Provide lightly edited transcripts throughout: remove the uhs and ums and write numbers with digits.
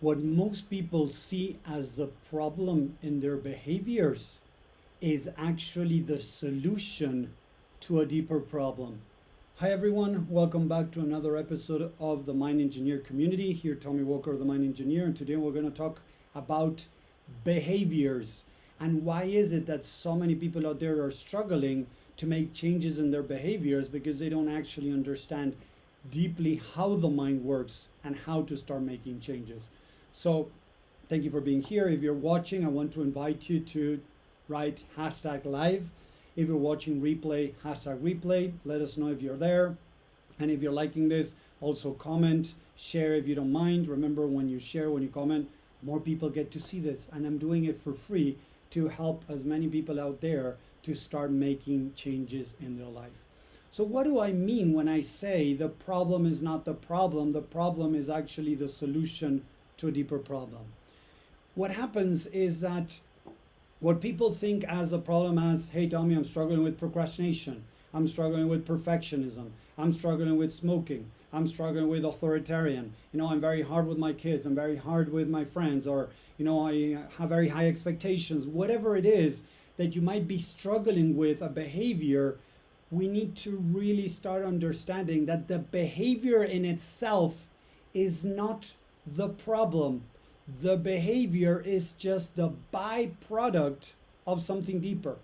What most people see as the problem in their behaviors is actually the solution to a deeper problem. Hi everyone, welcome back to another episode of the Mind Engineer community. Here, Tommy Walker, the Mind Engineer, and today we're going to talk about behaviors and why is it that so many people out there are struggling to make changes in their behaviors because they don't actually understand deeply how the mind works and how to start making changes. So thank you for being here. If you're watching, I want to invite you to write hashtag live. If you're watching replay, hashtag replay. Let us know if you're there. And if you're liking this, also comment, share if you don't mind. Remember, when you share, when you comment, more people get to see this. And I'm doing it for free to help as many people out there to start making changes in their life. So what do I mean when I say the problem is not the problem? The problem is actually the solution to a deeper problem. What happens is that what people think as a problem as, hey Tommy, I'm struggling with procrastination, I'm struggling with perfectionism, I'm struggling with smoking, I'm struggling with authoritarian, I'm very hard with my kids, I'm very hard with my friends, or I have very high expectations. Whatever it is that you might be struggling with, a behavior, we need to really start understanding that the behavior in itself is not the problem. The behavior is just the byproduct of something deeper.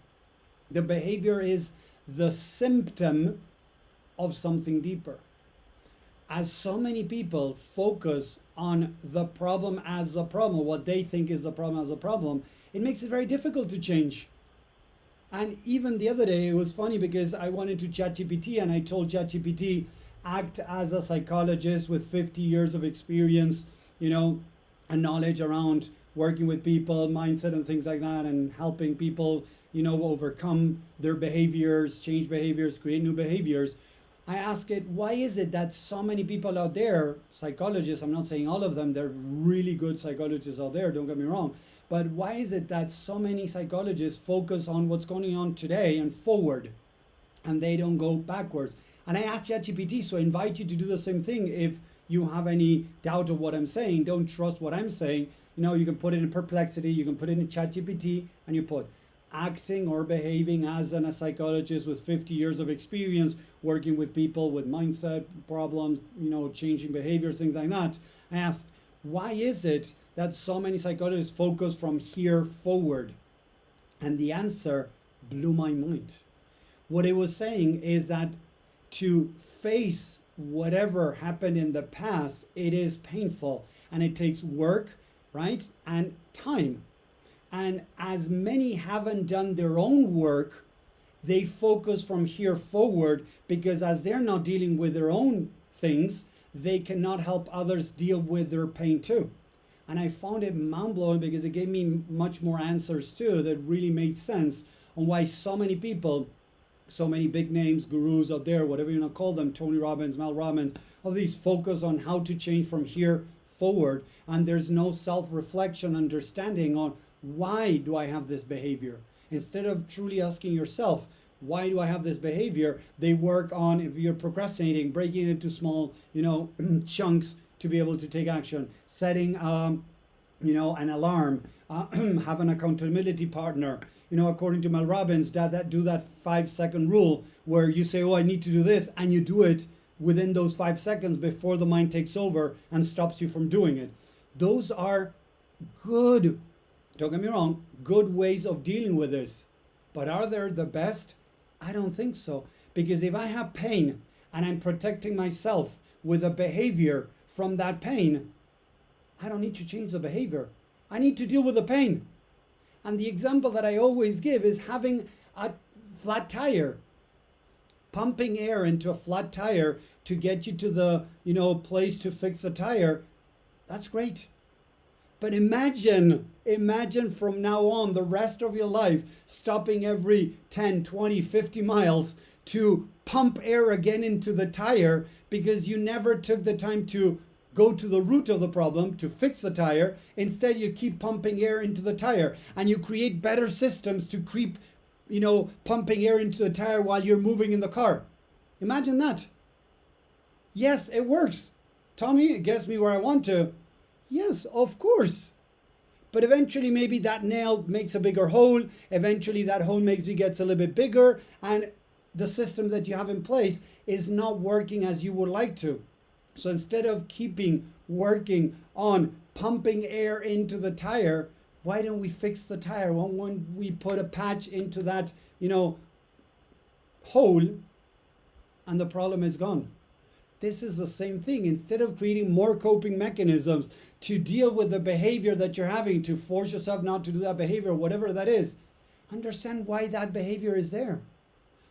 The behavior is the symptom of something deeper. As so many people focus on the problem as the problem, what they think is the problem as a problem, it makes it very difficult to change. And even the other day, it was funny because I went into ChatGPT and I told ChatGPT, act as a psychologist with 50 years of experience, and knowledge around working with people, mindset and things like that, and helping people, overcome their behaviors, change behaviors, create new behaviors. I ask it, why is it that so many people out there, psychologists, I'm not saying all of them, they're really good psychologists out there, don't get me wrong, but why is it that so many psychologists focus on what's going on today and forward, and they don't go backwards? And I asked ChatGPT, so I invite you to do the same thing. If you have any doubt of what I'm saying, don't trust what I'm saying, you can put it in Perplexity, you can put it in ChatGPT, and you put acting or behaving as a psychologist with 50 years of experience working with people with mindset problems, changing behaviors, things like that. I asked, why is it that so many psychologists focus from here forward? And the answer blew my mind. What it was saying is that to face whatever happened in the past, it is painful and it takes work, right? And time. And as many haven't done their own work, they focus from here forward because as they're not dealing with their own things, they cannot help others deal with their pain too. And I found it mind-blowing because it gave me much more answers too that really made sense on why so many people, so many big names, gurus out there, whatever you want to call them, Tony Robbins, Mel Robbins, all these focus on how to change from here forward. And there's no self-reflection, understanding on why do I have this behavior? Instead of truly asking yourself, why do I have this behavior? They work on, if you're procrastinating, breaking it into small, chunks to be able to take action, setting, an alarm, have an accountability partner, according to Mel Robbins, that do that 5-second rule where you say, oh, I need to do this, and you do it within those 5 seconds before the mind takes over and stops you from doing it. Those are good, don't get me wrong, good ways of dealing with this. But are they the best? I don't think so. Because if I have pain and I'm protecting myself with a behavior from that pain, I don't need to change the behavior. I need to deal with the pain. And the example that I always give is having a flat tire. Pumping air into a flat tire to get you to the, place to fix the tire, that's great. But imagine from now on the rest of your life stopping every 10, 20, 50 miles to pump air again into the tire because you never took the time to go to the root of the problem to fix the tire. Instead, you keep pumping air into the tire and you create better systems to keep, pumping air into the tire while you're moving in the car. Imagine that. Yes, it works. Tommy, it gets me where I want to. Yes, of course. But eventually, maybe that nail makes a bigger hole. Eventually, that hole maybe gets a little bit bigger, and the system that you have in place is not working as you would like to. So instead of keeping working on pumping air into the tire, why don't we fix the tire? Why don't we put a patch into that, hole, and the problem is gone? This is the same thing. Instead of creating more coping mechanisms to deal with the behavior that you're having, to force yourself not to do that behavior, whatever that is, understand why that behavior is there.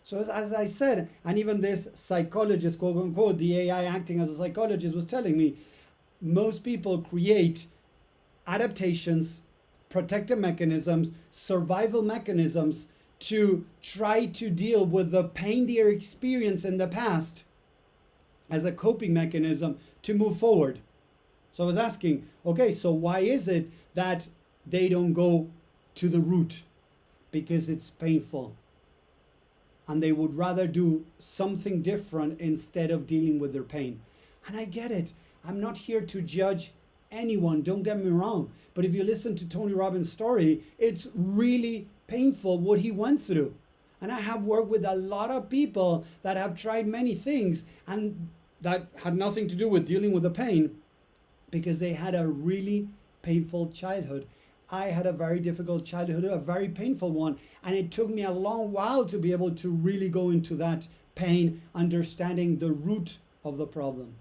So as I said, and even this psychologist, quote unquote, the AI acting as a psychologist was telling me, most people create adaptations, protective mechanisms, survival mechanisms to try to deal with the pain they experienced in the past as a coping mechanism to move forward. So I was asking, okay, so why is it that they don't go to the root? Because it's painful. And they would rather do something different instead of dealing with their pain. And I get it. I'm not here to judge anyone, don't get me wrong. But if you listen to Tony Robbins' story, it's really painful what he went through. And I have worked with a lot of people that have tried many things and that had nothing to do with dealing with the pain because they had a really painful childhood. I had a very difficult childhood, a very painful one, and it took me a long while to be able to really go into that pain, understanding the root of the problem.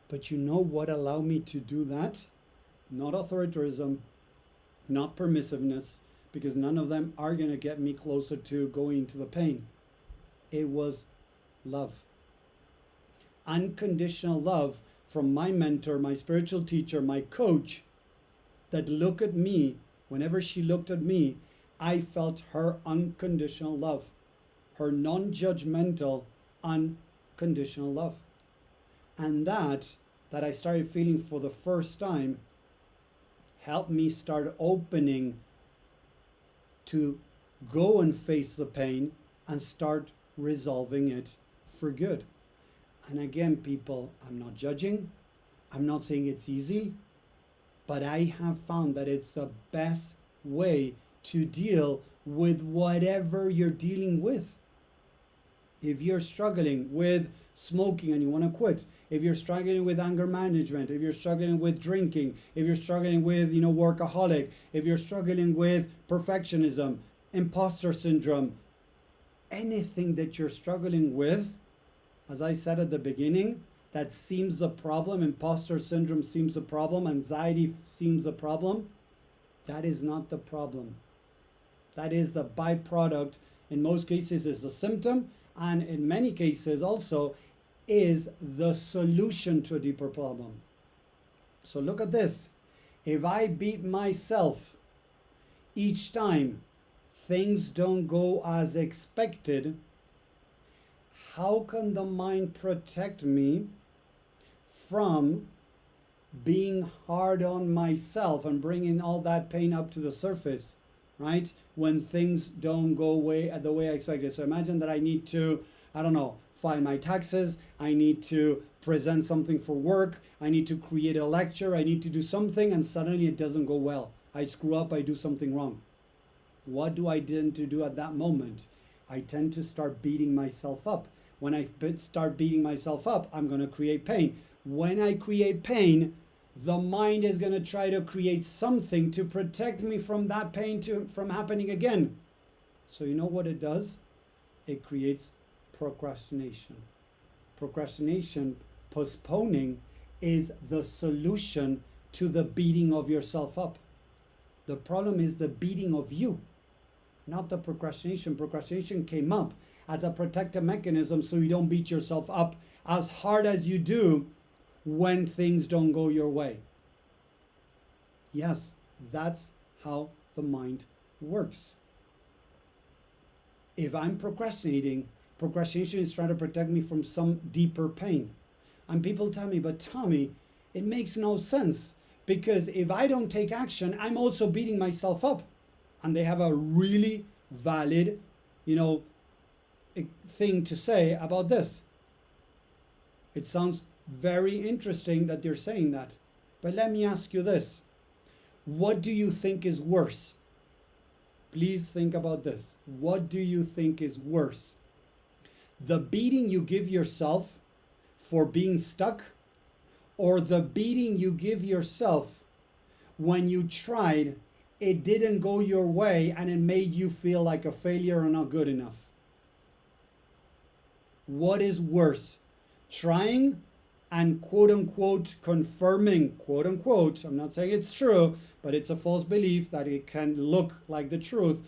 But you know what allowed me to do that? Not authoritarianism, not permissiveness, because none of them are going to get me closer to going into the pain. It was love. Unconditional love from my mentor, my spiritual teacher, my coach, that looked at me. Whenever she looked at me, I felt her unconditional love, her non-judgmental, unconditional love. And that I started feeling for the first time helped me start opening to go and face the pain and start resolving it for good. And again, people, I'm not judging. I'm not saying it's easy, but I have found that it's the best way to deal with whatever you're dealing with. If you're struggling with smoking and you want to quit, if you're struggling with anger management, if you're struggling with drinking, if you're struggling with, workaholic, if you're struggling with perfectionism, imposter syndrome, anything that you're struggling with, as I said at the beginning, that seems the problem, imposter syndrome seems the problem, anxiety seems the problem, that is not the problem. That is the byproduct. In most cases is the symptom, and in many cases also is the solution to a deeper problem. So look at this. If I beat myself each time things don't go as expected, how can the mind protect me from being hard on myself and bringing all that pain up to the surface, right? When things don't go the way I expected. So imagine that I need to, file my taxes. I need to present something for work. I need to create a lecture. I need to do something, and suddenly it doesn't go well. I screw up. I do something wrong. What do I tend to do at that moment? I tend to start beating myself up. When I start beating myself up, I'm going to create pain. When I create pain, the mind is going to try to create something to protect me from that pain from happening again. So you know what it does? It creates procrastination. Procrastination, postponing, is the solution to the beating of yourself up. The problem is the beating of you, not the procrastination. Procrastination came up as a protective mechanism so you don't beat yourself up as hard as you do when things don't go your way. Yes, that's how the mind works. If I'm procrastinating, procrastination is trying to protect me from some deeper pain. And people tell me, but Tommy, it makes no sense, because if I don't take action, I'm also beating myself up. And they have a really valid, thing to say about this. It sounds very interesting that they're saying that. But let me ask you this. What do you think is worse? Please think about this. What do you think is worse? The beating you give yourself for being stuck, or the beating you give yourself when you tried, it didn't go your way, and it made you feel like a failure or not good enough? What is worse? Trying and quote unquote confirming, quote unquote, I'm not saying it's true, but it's a false belief that it can look like the truth,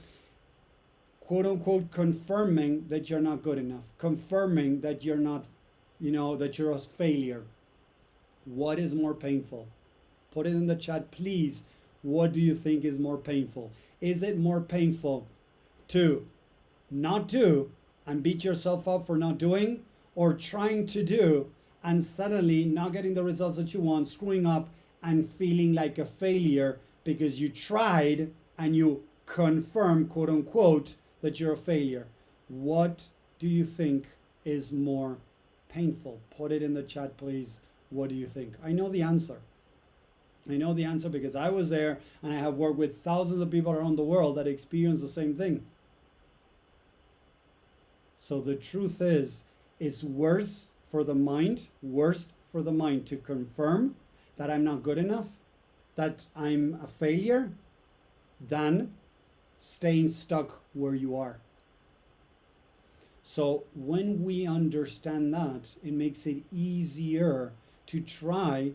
quote unquote confirming that you're not good enough, confirming that you're not, that you're a failure. What is more painful? Put it in the chat, please. What do you think is more painful? Is it more painful to not do and beat yourself up for not doing, or trying to do and suddenly not getting the results that you want, screwing up and feeling like a failure because you tried and you confirm, quote unquote, that you're a failure? What do you think is more painful? Put it in the chat, please. What do you think? I know the answer. I know the answer because I was there and I have worked with thousands of people around the world that experience the same thing. So the truth is, it's worst for the mind to confirm that I'm not good enough, that I'm a failure, than staying stuck where you are. So when we understand that, it makes it easier to try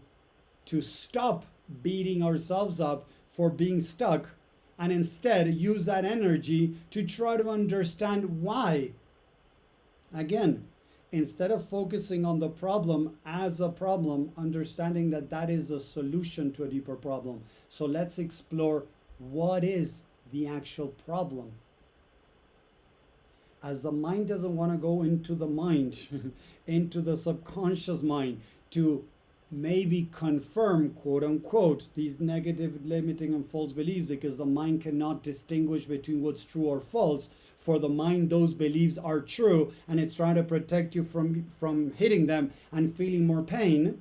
to stop beating ourselves up for being stuck, and instead use that energy to try to understand why. Again, instead of focusing on the problem as a problem, understanding that that is the solution to a deeper problem. So let's explore what is the actual problem. As the mind doesn't want to go into the mind, into the subconscious mind, to maybe confirm, quote unquote, these negative, limiting, and false beliefs, because the mind cannot distinguish between what's true or false. For the mind, those beliefs are true, and it's trying to protect you from hitting them and feeling more pain.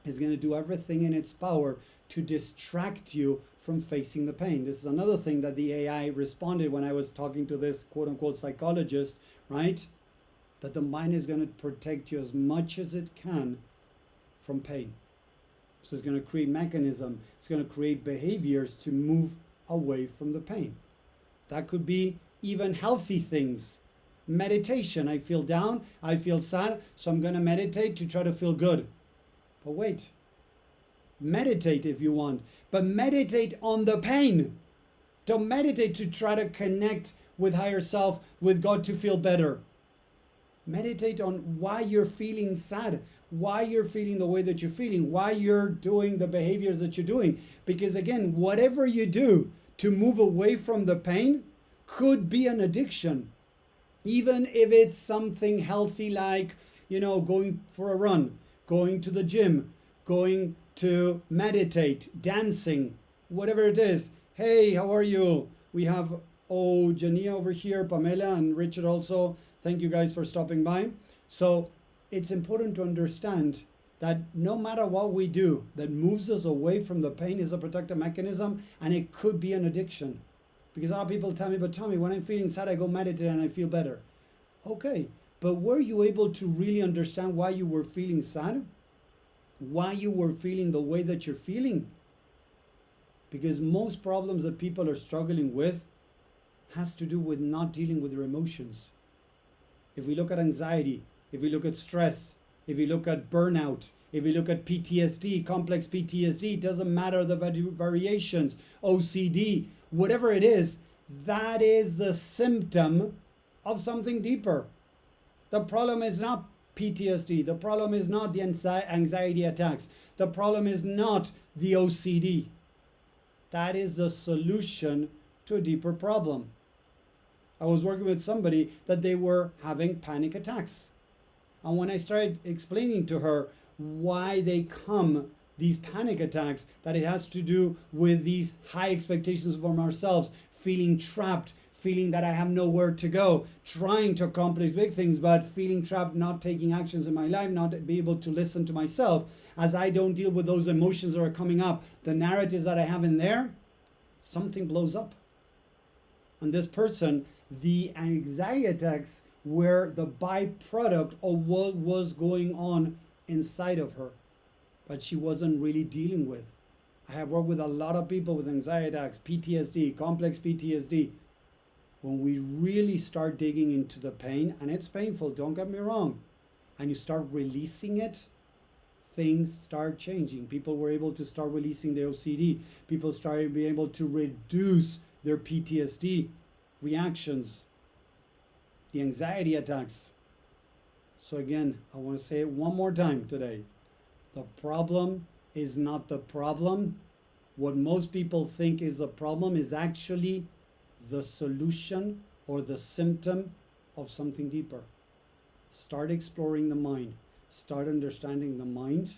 It's going to do everything in its power to distract you from facing the pain. This is another thing that the AI responded when I was talking to this quote unquote psychologist, right? That the mind is going to protect you as much as it can from pain. So it's going to create mechanism, it's going to create behaviors to move away from the pain. That could be even healthy things. Meditation. I feel down, I feel sad, so I'm going to meditate to try to feel good. But wait, meditate if you want, but meditate on the pain. Don't meditate to try to connect with higher self, with God, to feel better. Meditate on why you're feeling sad, why you're feeling the way that you're feeling, why you're doing the behaviors that you're doing. Because again, whatever you do to move away from the pain could be an addiction. Even if it's something healthy like, going for a run, going to the gym, going to meditate, dancing, whatever it is. Hey, how are you? We have Jania over here, Pamela and Richard also. Thank you guys for stopping by. So it's important to understand that no matter what we do that moves us away from the pain is a protective mechanism, and it could be an addiction. Because a lot of people tell me, but Tommy, when I'm feeling sad, I go meditate and I feel better. Okay, but were you able to really understand why you were feeling sad? Why you were feeling the way that you're feeling? Because most problems that people are struggling with has to do with not dealing with their emotions. If we look at anxiety, if we look at stress, if we look at burnout, if we look at PTSD, complex PTSD, it doesn't matter the variations, OCD, whatever it is, that is the symptom of something deeper. The problem is not PTSD. The problem is not the anxiety attacks. The problem is not the OCD. That is the solution to a deeper problem. I was working with somebody that they were having panic attacks. And when I started explaining to her why they come, these panic attacks, that it has to do with these high expectations from ourselves, feeling trapped, feeling that I have nowhere to go, trying to accomplish big things, but feeling trapped, not taking actions in my life, not be able to listen to myself. As I don't deal with those emotions that are coming up, the narratives that I have in there, something blows up. And this person, the anxiety attacks were the byproduct of what was going on inside of her, but she wasn't really dealing with. I have worked with a lot of people with anxiety attacks, PTSD, complex PTSD. When we really start digging into the pain, and it's painful, don't get me wrong, and you start releasing it, things start changing. People were able to start releasing the OCD. People started being able to reduce their PTSD reactions, the anxiety attacks. So again, I want to say it one more time today. The problem is not the problem. What most people think is the problem is actually the solution or the symptom of something deeper. Start exploring the mind. Start understanding the mind,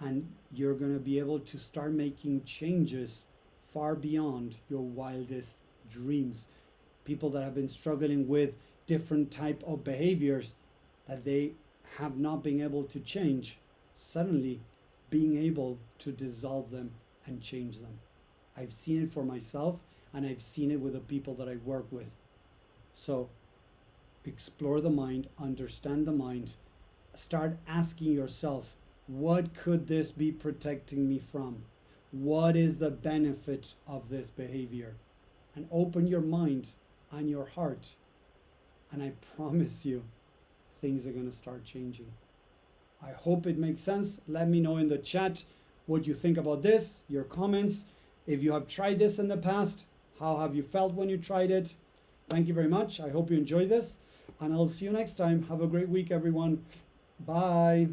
and you're going to be able to start making changes far beyond your wildest dreams. People that have been struggling with different type of behaviors that they have not been able to change, suddenly being able to dissolve them and change them. I've seen it for myself, and I've seen it with the people that I work with. So explore the mind, understand the mind, start asking yourself, what could this be protecting me from? What is the benefit of this behavior? And open your mind and your heart, and I promise you, things are going to start changing. I hope it makes sense. Let me know in the chat what you think about this, your comments. If you have tried this in the past, how have you felt when you tried it? Thank you very much. I hope you enjoyed this, and I'll see you next time. Have a great week, everyone. Bye.